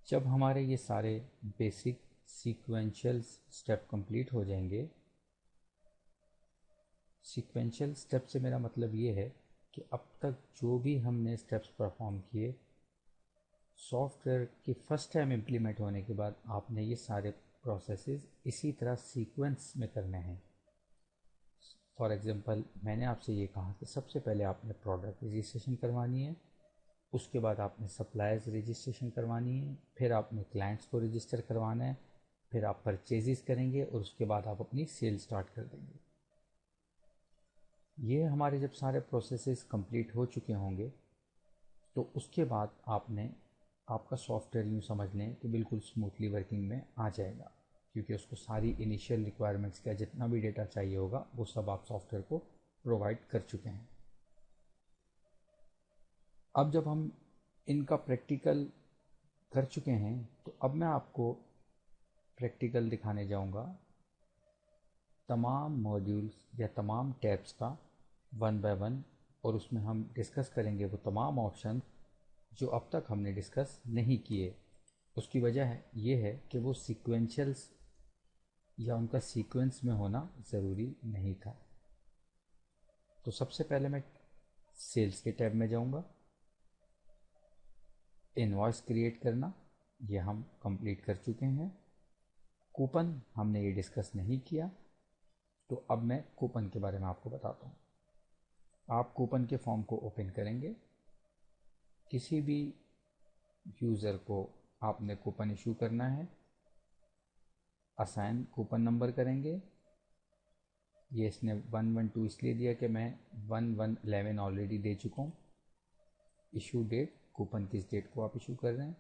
जब हमारे ये सारे बेसिक सीक्वेंशियल स्टेप कंप्लीट हो जाएंगे, सीक्वेंशियल स्टेप से मेरा मतलब ये है कि अब तक जो भी हमने स्टेप्स परफॉर्म किए, सॉफ्टवेयर की फर्स्ट टाइम इम्प्लीमेंट होने के बाद आपने ये सारे प्रोसेसेस इसी तरह सीक्वेंस में करने हैं। फॉर एग्जांपल, मैंने आपसे ये कहा कि सबसे पहले आपने प्रोडक्ट रजिस्ट्रेशन करवानी है, उसके बाद आपने सप्लायर्स रजिस्ट्रेशन करवानी है, फिर आपने क्लाइंट्स को रजिस्टर करवाना है, फिर आप परचेजेस करेंगे और उसके बाद आप अपनी सेल स्टार्ट कर देंगे। ये हमारे जब सारे प्रोसेसेस कंप्लीट हो चुके होंगे तो उसके बाद आपका सॉफ्टवेयर यूँ समझ लें कि बिल्कुल स्मूथली वर्किंग में आ जाएगा, क्योंकि उसको सारी इनिशियल रिक्वायरमेंट्स का जितना भी डेटा चाहिए होगा वो सब आप सॉफ्टवेयर को प्रोवाइड कर चुके हैं। अब जब हम इनका प्रैक्टिकल कर चुके हैं तो अब मैं आपको प्रैक्टिकल दिखाने जाऊंगा तमाम मॉड्यूल्स या तमाम टैब्स का वन बाय वन, और उसमें हम डिस्कस करेंगे वो तमाम ऑप्शन जो अब तक हमने डिस्कस नहीं किए। उसकी वजह ये है कि वो सीक्वेंशियल्स या उनका सीक्वेंस में होना ज़रूरी नहीं था। तो सबसे पहले मैं सेल्स के टैब में जाऊंगा। इनवॉइस क्रिएट करना ये हम कंप्लीट कर चुके हैं। कूपन हमने ये डिस्कस नहीं किया, तो अब मैं कूपन के बारे में आपको बताता हूँ। आप कूपन के फॉर्म को ओपन करेंगे, किसी भी यूज़र को आपने कूपन इशू करना है, असाइन कूपन नंबर करेंगे। ये इसने 112 इसलिए दिया कि मैं 1111 ऑलरेडी दे चुका हूँ। इशू डेट, कूपन किस डेट को आप इशू कर रहे हैं।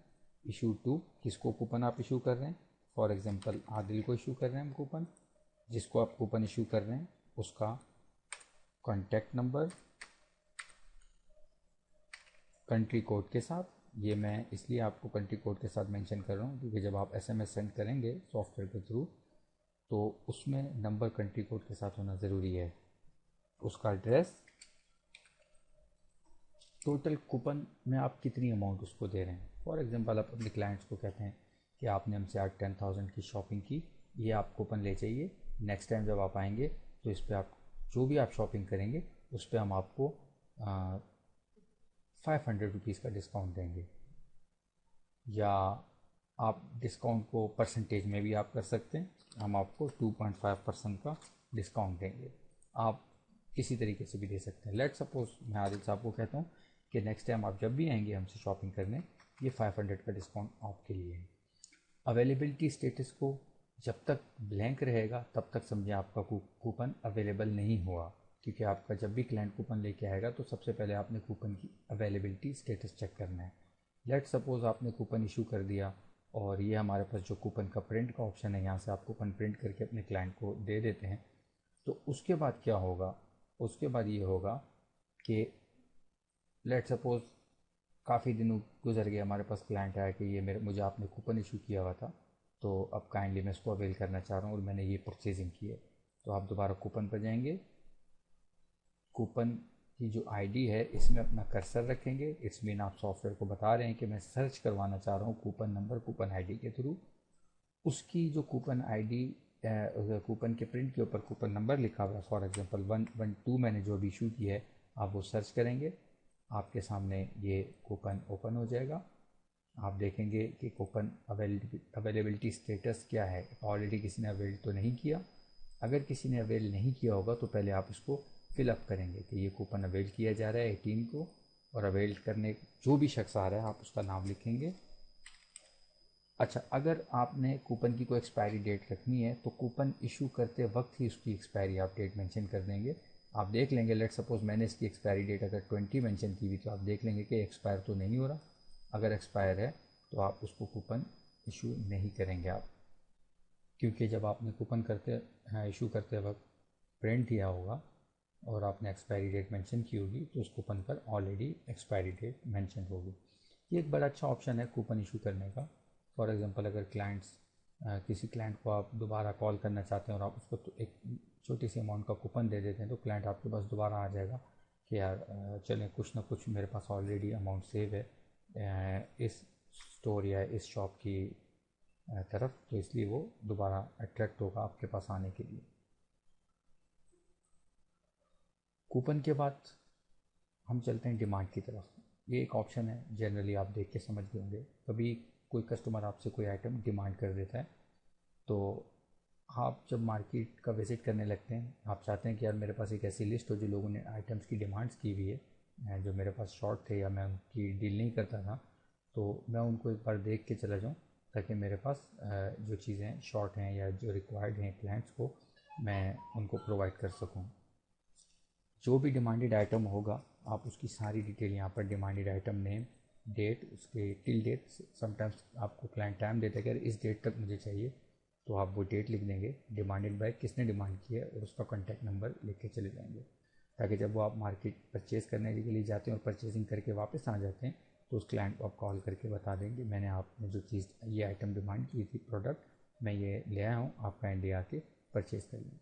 इशू टू, किसको कूपन आप इशू कर रहे हैं। फॉर एग्जांपल आदिल को इशू कर रहे हैं हम कूपन। जिसको आप कूपन इशू कर रहे हैं उसका कॉन्टैक्ट नंबर कंट्री कोड के साथ। ये मैं इसलिए आपको कंट्री कोड के साथ मेंशन कर रहा हूँ क्योंकि जब आप एसएमएस सेंड करेंगे सॉफ्टवेयर के थ्रू तो उसमें नंबर कंट्री कोड के साथ होना ज़रूरी है। उसका एड्रेस, टोटल कूपन में आप कितनी अमाउंट उसको दे रहे हैं। फॉर एग्जांपल आप अपने क्लाइंट्स को कहते हैं कि आपने हमसे आज 10,000 की शॉपिंग की, ये आप कूपन ले जाइए, नेक्स्ट टाइम जब आप आएंगे तो इस पर आप जो भी आप शॉपिंग करेंगे उस पर हम आपको 500 रुपीज़ का डिस्काउंट देंगे। या आप डिस्काउंट को परसेंटेज में भी आप कर सकते हैं, हम आपको 2.5% का डिस्काउंट देंगे। आप किसी तरीके से भी दे सकते हैं। लेट सपोज मैं आदिल साहब को कहता हूँ कि नेक्स्ट टाइम आप जब भी आएंगे हमसे शॉपिंग करने, ये 500 का डिस्काउंट आपके लिए है। अवेलेबिलिटी स्टेटस को जब तक ब्लैंक रहेगा तब तक समझें आपका कूपन अवेलेबल नहीं हुआ, क्योंकि आपका जब भी क्लाइंट कूपन लेके आएगा तो सबसे पहले आपने कूपन की अवेलेबिलिटी स्टेटस चेक करना है। लेट सपोज आपने कूपन इशू कर दिया और ये हमारे पास जो कूपन का प्रिंट का ऑप्शन है, यहाँ से आप कूपन प्रिंट करके अपने क्लाइंट को दे देते हैं। तो उसके बाद क्या होगा, उसके बाद ये होगा कि लेट सपोज काफ़ी दिनों गुजर गए, हमारे पास क्लाइंट आया कि ये मुझे आपने कूपन इशू किया हुआ था, तो अब काइंडली मैं इसको अवेल करना चाह रहा हूँ और मैंने ये परचेजिंग की है। तो आप दोबारा कूपन पर जाएंगे, कूपन की जो आईडी है इसमें अपना कर्सर रखेंगे। इट्स मीन आप सॉफ्टवेयर को बता रहे हैं कि मैं सर्च करवाना चाह रहा हूँ कूपन नंबर कूपन आईडी के थ्रू। उसकी जो कूपन आईडी, कूपन के प्रिंट के ऊपर कूपन नंबर लिखा हुआ है, फॉर एग्जांपल 112 मैंने जो अभी इशू की है, आप वो सर्च करेंगे, आपके सामने ये कूपन ओपन हो जाएगा। आप देखेंगे कि कूपन अवेलेबिलिटी स्टेटस क्या है, ऑलरेडी किसी ने अवेल तो नहीं किया। अगर किसी ने अवेल नहीं किया होगा तो पहले आप इसको फिलअप करेंगे कि ये कूपन अवेल किया जा रहा है 18 को, और अवेल करने जो भी शख्स आ रहा है आप उसका नाम लिखेंगे। अच्छा, अगर आपने कूपन की कोई एक्सपायरी डेट रखनी है तो कूपन इशू करते वक्त ही उसकी एक्सपायरी आप डेट मेंशन कर देंगे। आप देख लेंगे, लेट सपोज मैंने इसकी एक्सपायरी डेट अगर 20 मेंशन की हुई तो आप देख लेंगे कि एक्सपायर तो नहीं हो रहा। अगर एक्सपायर है तो आप उसको कूपन इशू नहीं करेंगे आप, क्योंकि जब आपने कूपन इशू करते वक्त प्रिंट किया होगा और आपने एक्सपायरी डेट मेंशन की होगी तो उस कूपन पर ऑलरेडी एक्सपायरी डेट मेंशन होगी। ये एक बड़ा अच्छा ऑप्शन है कूपन इशू करने का। फॉर एग्जांपल अगर किसी क्लाइंट को आप दोबारा कॉल करना चाहते हैं और आप उसको तो एक छोटी सी अमाउंट का कूपन दे देते हैं तो क्लाइंट आपके पास दोबारा आ जाएगा कि यार चलें कुछ ना कुछ मेरे पास ऑलरेडी अमाउंट सेव है इस स्टोर या इस शॉप की तरफ, तो इसलिए वो दोबारा अट्रैक्ट होगा आपके पास आने के लिए। कूपन के बाद हम चलते हैं डिमांड की तरफ। ये एक ऑप्शन है, जनरली आप देख के समझ गए होंगे। कभी कोई कस्टमर आपसे कोई आइटम डिमांड कर देता है तो आप जब मार्केट का विज़िट करने लगते हैं, आप चाहते हैं कि यार मेरे पास एक ऐसी लिस्ट हो जो लोगों ने आइटम्स की डिमांड्स की हुई है जो मेरे पास शॉर्ट थे या मैं उनकी डील नहीं करता था, तो मैं उनको एक बार देख के चला जाऊँ ताकि मेरे पास जो चीज़ें शॉर्ट हैं या जो रिक्वायर्ड हैं क्लाइंट्स को मैं उनको प्रोवाइड कर सकूँ। जो भी डिमांडेड आइटम होगा आप उसकी सारी डिटेल यहाँ पर, डिमांडेड आइटम नेम, डेट, उसके टिल डेट, समटाइम्स आपको क्लाइंट टाइम देता है कि अगर इस डेट तक मुझे चाहिए तो आप वो डेट लिख देंगे, डिमांडेड बाय किसने डिमांड किया है और उसका कॉन्टैक्ट नंबर लिख के चले जाएंगे, ताकि जब वो आप मार्केट परचेज़ करने के लिए जाते हैं और परचेजिंग करके वापस आ जाते हैं तो उस क्लाइंट को आप कॉल करके बता देंगे मैंने आपने जो चीज़ ये आइटम डिमांड की थी प्रोडक्ट मैं ये ले आया हूँ, आप काइंडली आके परचेज़ कर लें।